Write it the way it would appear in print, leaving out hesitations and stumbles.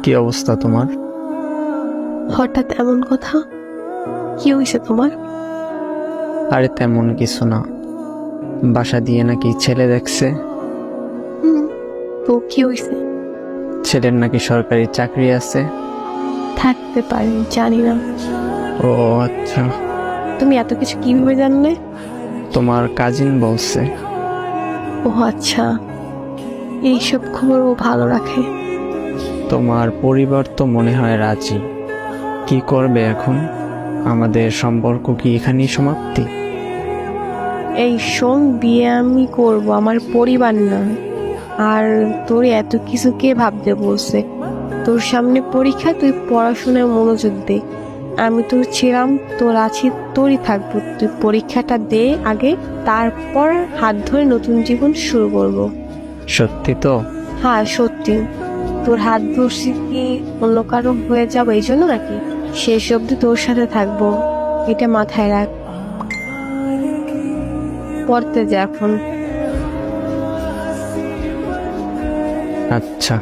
কি অবস্থা তোমার? হঠাৎ এমন কথা? কি হয়েছে তোমার? আরে তেমন কিছু না, বাসা দিয়ে নাকি ছেলে দেখছে। হুম, তো কি হয়েছে? ছেলের নাকি সরকারি চাকরি আছে। থাকতে পারে, জানি না। ও আচ্ছা। তুমি এত কিছু কিভাবে জানলে? তোমার কাজিন বলছে। ও আচ্ছা, এইসব খবর ও ভালো রাখে। তোমার পরিবার তো মনে হয় রাজি। কি করবে এখন? আমাদের সম্পর্ক কি এখানেই সমাপ্তি? এই শোন, বিয়ে আমি করব, আমার পরিবার না। আর তোর এত কিছু কে ভাবতে বলছে? তোর সামনে পরীক্ষা, তুই পড়াশোনায় মনোযোগ দে। আমি তোর ছিলাম, তোর আছি, তোরই থাকবো। তুই পরীক্ষাটা দে আগে, তারপর হাত ধরে নতুন জীবন শুরু করব। সত্যি তো? হ্যাঁ সত্যি। তোর হাত ধরছি কি অন্য কারো হয়ে যাবো এই জন্য নাকি? শেষ অবধি তোর সাথে থাকবো, এটা মাথায় রাখ। পড়তে যা এখন। আচ্ছা।